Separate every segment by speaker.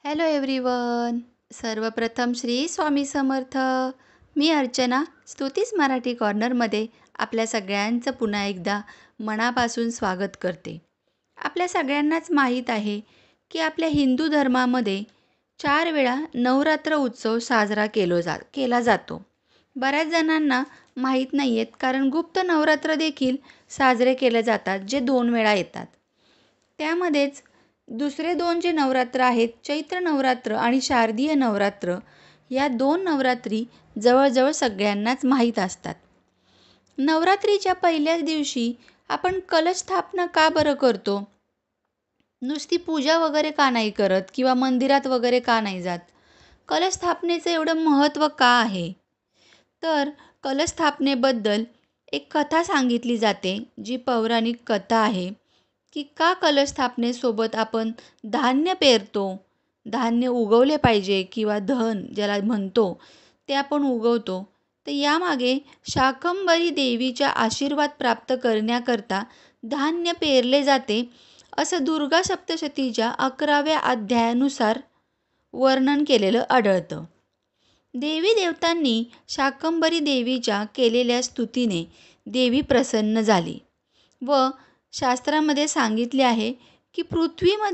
Speaker 1: Hello everyone. सर्वप्रथम श्री स्वामी समर्थ. मी अर्चना स्तुतीस मराठी कॉर्नरमध्ये आपल्या सगळ्यांचं पुन्हा एकदा मनापासून स्वागत करते. आपल्या सगळ्यांनाच माहीत आहे की आपल्या हिंदू धर्मामध्ये 4 वेळा नवरात्र उत्सव साजरा केला जातो. बऱ्याच जणांना माहीत नाही आहेत कारण गुप्त नवरात्र देखील साजरे केले जातात जे 2 वेळा येतात. त्यामध्येच दुसरे 2 जे नवरात्र आहेत, चैत्र नवरात्र आणि शारदीय नवरात्र, या 2 नवरात्री जवळजवळ सगळ्यांनाच माहीत असतात. नवरात्रीच्या पहिल्याच दिवशी आपण कलश स्थापना का बरं करतो? नुसती पूजा वगैरे का नाही करत किंवा मंदिरात वगैरे का नाही जात? कलश स्थापनेचं एवढं महत्त्व का आहे? तर कलश स्थापनेबद्दल एक कथा सांगितली जाते, जी पौराणिक कथा आहे, की का कलश स्थापनेसोबत आपण धान्य पेरतो, धान्य उगवले पाहिजे किंवा धन ज्याला म्हणतो ते आपण उगवतो. तर यामागे शाकंभरी देवीचा आशीर्वाद प्राप्त करण्याकरता धान्य पेरले जाते, असं दुर्गा सप्तशतीच्या 11व्या अध्यायानुसार वर्णन केलेलं आढळतं. देवी देवतांनी शाकंभरी देवीच्या केलेल्या स्तुतीने देवी प्रसन्न झाली व शास्त्रामध्ये सांगितले आहे की पृथ्वीवर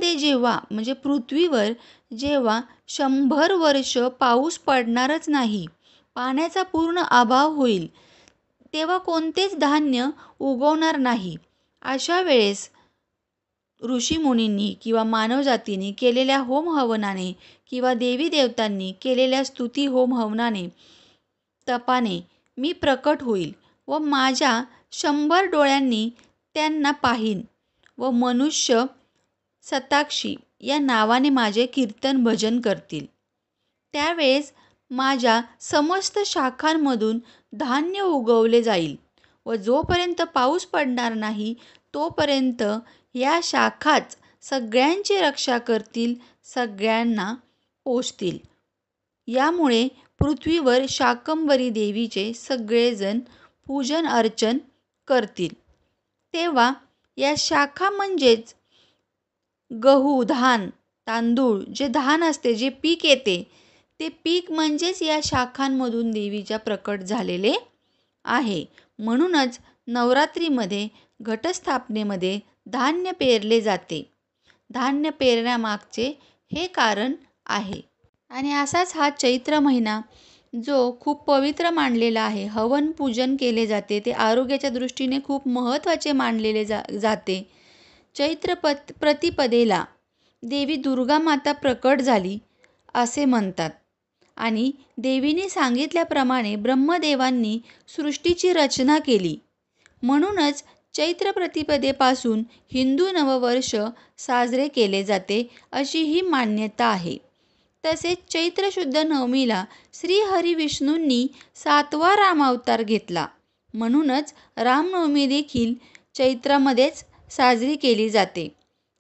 Speaker 1: जेव्हा 100 वर्ष पाऊस पडणारच नाही, पाण्याचा पूर्ण अभाव होईल, तेव्हा कोणतेच धान्य उगवणार नाही. अशा वेळेस ऋषीमुनींनी किंवा मानवजातीने केलेल्या होमहवनाने किंवा देवी देवतांनी केलेल्या स्तुती होमहवनाने तपाने मी प्रकट होईल व माझ्या 100 डोळ्यांनी त्यांना पाहीन व मनुष्य सताक्षी या नावाने माझे कीर्तन भजन करतील. त्यावेळेस माझ्या समस्त शाखांमधून धान्य उगवले जाईल व जोपर्यंत पाऊस पडणार नाही तोपर्यंत या शाखाच सगळ्यांची रक्षा करतील, सगळ्यांना पोषतील. यामुळे पृथ्वीवर शाकंभरी देवीचे सगळेजण पूजन अर्चन करतील. तेव्हा या शाखा म्हणजेच गहू, धान, तांदूळ, जे धान असते, जे पीक येते, ते पीक म्हणजेच या शाखांमधून देवीच्या प्रकट झालेले आहे. म्हणूनच नवरात्रीमध्ये घटस्थापनेमध्ये धान्य पेरले जाते. धान्य पेरण्यामागचे हे कारण आहे. आणि असाच हा चैत्र महिना जो खूप पवित्र मानलेला आहे, हवन पूजन केले जाते, ते आरोग्याच्या दृष्टीने खूप महत्त्वाचे मानलेले जाते. प्रतिपदेला देवी दुर्गा माता प्रकट झाली असे म्हणतात आणि देवीने सांगितल्याप्रमाणे ब्रह्मदेवांनी सृष्टीची रचना केली. म्हणूनच चैत्र प्रतिपदेपासून हिंदू नववर्ष साजरे केले जाते अशी ही मान्यता आहे. तसेच चैत्र शुद्ध नवमीला श्रीहरी विष्णूंनी 7वा रामावतार घेतला. म्हणूनच रामनवमी देखील चैत्रामध्येच साजरी केली जाते.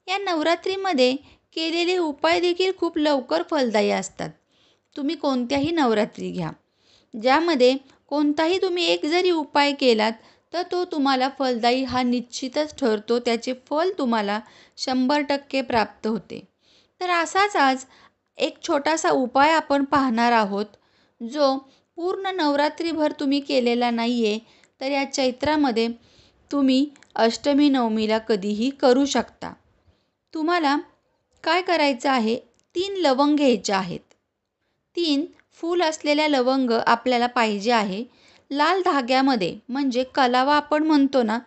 Speaker 1: या नवरात्रीमध्ये केलेले उपाय देखील खूप लवकर फलदायी असतात. तुम्ही कोणत्याही नवरात्री घ्या, ज्यामध्ये कोणताही तुम्ही एक जरी उपाय केलात तर तो तुम्हाला फलदायी हा निश्चितच ठरतो. त्याचे फल तुम्हाला 100% प्राप्त होते. तर असाच आज एक छोटासा उपाय आपण पाहणार आहोत, जो पूर्ण नवरात्रीभर तुम्ही केलेला नाही आहे, तर या चैत्रामध्ये तुम्ही अष्टमी नवमीला कधीही करू शकता. तुम्हाला काय करायचं आहे, 3 लवंग घ्यायचे आहेत. 3 फूल असलेल्या लवंग आपल्याला पाहिजे आहे. लाल धाग्यामध्ये, म्हणजे कलावा आपण म्हणतो ना,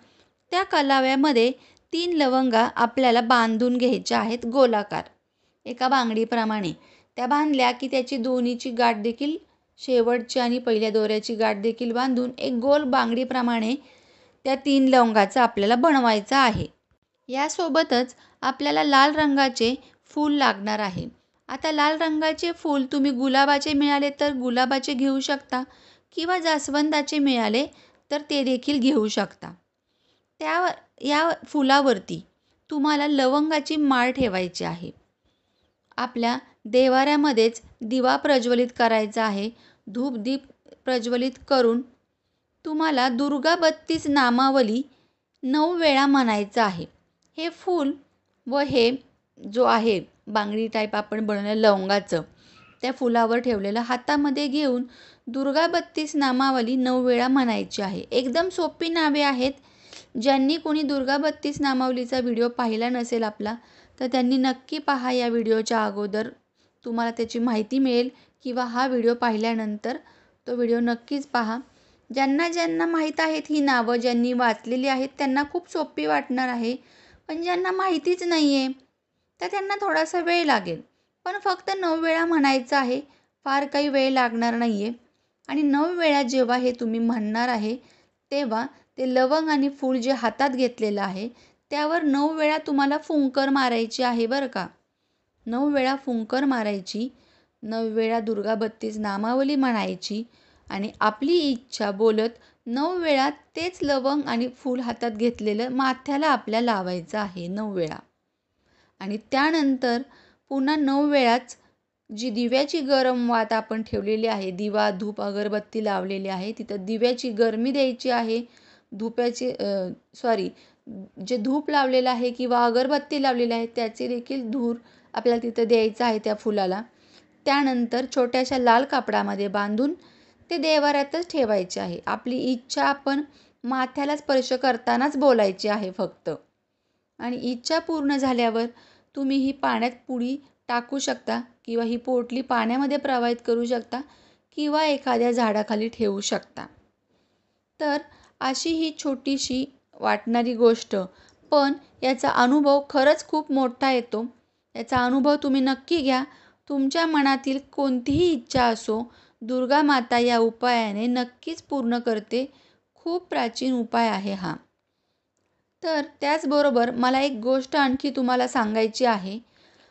Speaker 1: त्या कलाव्यामध्ये 3 लवंगा आपल्याला बांधून घ्यायच्या आहेत गोलाकार, एका बांगडीप्रमाणे. त्या बांधल्या की त्याची दोन्हीची गाठ देखील, शेवटची आणि पहिल्या दोऱ्याची गाठ देखील बांधून एक गोल बांगडीप्रमाणे त्या 3 लवंगाचा आपल्याला बनवायचा आहे. यासोबतच आपल्याला लाल रंगाचे फूल लागणार आहे. आता लाल रंगाचे फूल तुम्ही गुलाबाचे मिळाले तर गुलाबाचे घेऊ शकता किंवा जास्वंदाचे मिळाले तर ते देखील घेऊ शकता. या फुलावरती तुम्हाला लवंगाची माळ ठेवायची आहे. आपल्या देवाऱ्यामध्येच दिवा प्रज्वलित करायचा आहे. धूपदीप प्रज्वलित करून तुम्हाला दुर्गा 32 नामावली 9 वेळा म्हणायचं आहे. हे फूल व हे जो आहे बांगडी टाईप आपण बनवलेलं लवंगाचं त्या फुलावर ठेवलेलं हातामध्ये घेऊन दुर्गा 32 नामावली 9 वेळा म्हणायची आहे. एकदम सोपी नावे आहेत. ज्यांनी कोणी दुर्गा 32 नामावलीचा व्हिडिओ पाहिला नसेल आपला, तर त्यांनी नक्की पहा. या व्हिडिओच्या अगोदर तुम्हाला त्याची माहिती मिळेल किंवा हा व्हिडिओ पाहिल्यानंतर तो व्हिडिओ नक्कीच पहा. ज्यांना ज्यांना माहीत आहेत ही नावं, ज्यांनी वाचलेली आहेत त्यांना खूप सोपी वाटणार आहे. पण ज्यांना माहितीच नाही आहे तर त्यांना थोडासा वेळ लागेल. पण फक्त 9 वेळा म्हणायचं आहे. फार काही वेळ लागणार नाही आहे. आणि 9 वेळा जेव्हा हे तुम्ही म्हणणार आहे तेव्हा ते लवंग आणि फूल जे हातात घेतलेलं आहे त्यावर 9 वेळा तुम्हाला फुंकर मारायची आहे बरं का. 9 वेळा फुंकर मारायची, 9 वेळा दुर्गा 32 नामावली म्हणायची आणि आपली इच्छा बोलत 9 वेळा तेच लवंग आणि फूल हातात घेतलेलं माथ्याला आपल्या लावायचं आहे 9 वेळा. आणि त्यानंतर पुन्हा 9 वेळाच जी दिव्याची गरम वात आपण ठेवलेली आहे, दिवा धूप अगरबत्ती लावलेली आहे, तिथं दिव्याची गरमी द्यायची आहे. धुप्याची जे धूप लावलेलं आहे किंवा अगरबत्ती लावलेली आहे त्याचे देखील धूर आपल्याला तिथं द्यायचं आहे त्या फुलाला. त्यानंतर छोट्याशा लाल कापडामध्ये बांधून ते देव्हाऱ्यातच ठेवायचे आहे. आपली इच्छा आपण माथ्याला स्पर्श करतानाच बोलायची आहे फक्त. आणि इच्छा पूर्ण झाल्यावर तुम्ही ही पाण्यात पुडी टाकू शकता किंवा ही पोटली पाण्यामध्ये प्रवाहित करू शकता किंवा एखाद्या झाडाखाली ठेवू शकता. तर अशी ही छोटीशी वाटणारी गोष्ट, पण याचा अनुभव खरंच खूप मोठा येतो. याचा अनुभव तुम्ही नक्की घ्या. तुमच्या मनातील कोणतीही इच्छा असो, दुर्गा माता या उपायाने नक्कीच पूर्ण करते. खूप प्राचीन उपाय आहे हा. तर त्याचबरोबर मला एक गोष्ट आणखी तुम्हाला सांगायची आहे.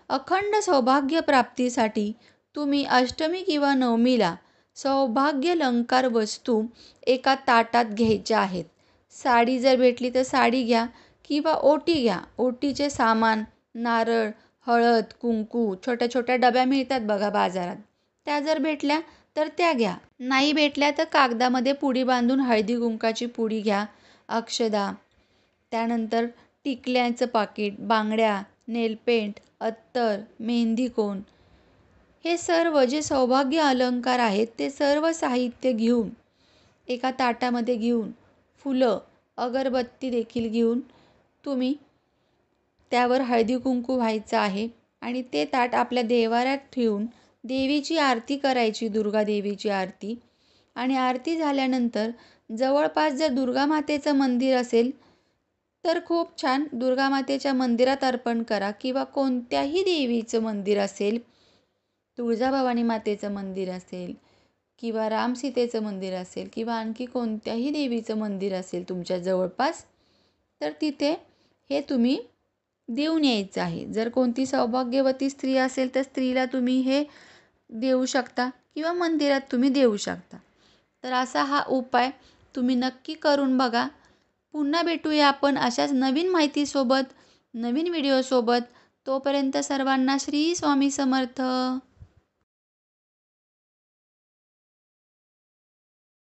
Speaker 1: अखंड सौभाग्य प्राप्तीसाठी तुम्ही अष्टमी किंवा नवमीला सौभाग्यालंकार वस्तू एका ताटात घ्यायच्या आहेत. साडी जर भेटली तर साडी घ्या किंवा ओटी घ्या. ओटीचे सामान, नारळ, हळद, कुंकू, छोट्या छोट्या डब्या मिळतात बघा बाजारात, त्या जर भेटल्या तर त्या घ्या. नाही भेटल्या तर कागदामध्ये पुडी बांधून हळदी कुंकाची पुडी घ्या, अक्षदा, त्यानंतर टिकल्यांचं पाकीट, बांगड्या, नेलपेंट, अत्तर, मेहंदी कोन, हे सर्व जे सौभाग्य अलंकार आहेत ते सर्व साहित्य घेऊन एका ताटामध्ये घेऊन, फुलं, अगरबत्ती देखील घेऊन तुम्ही त्यावर हळदी कुंकू व्हायचं आहे आणि ते ताट आपल्या देव्हाऱ्यात ठेवून देवीची आरती करायची, दुर्गा देवीची आरती. आणि आरती झाल्यानंतर जवळपास जर दुर्गा मातेचं मंदिर असेल तर खूप छान, दुर्गा मातेच्या मंदिरात अर्पण करा किंवा कोणत्याही देवीचं मंदिर असेल, तुळजाभवानी मातेचं मंदिर असेल किंवा रामसीतेचं मंदिर असेल किंवा आणखी कोणत्याही देवीचं मंदिर असेल तुमच्या जवळपास, तर तिथे हे तुम्ही देऊन यायचं आहे. जर कोणती सौभाग्यवती स्त्री असेल तर स्त्रीला तुम्ही हे देऊ शकता किंवा मंदिरात तुम्ही देऊ शकता. तर असा हा उपाय तुम्ही नक्की करून बघा. पुन्हा भेटूया आपण अशाच नवीन माहितीसोबत, नवीन व्हिडिओसोबत. तोपर्यंत सर्वांना श्री स्वामी समर्थ.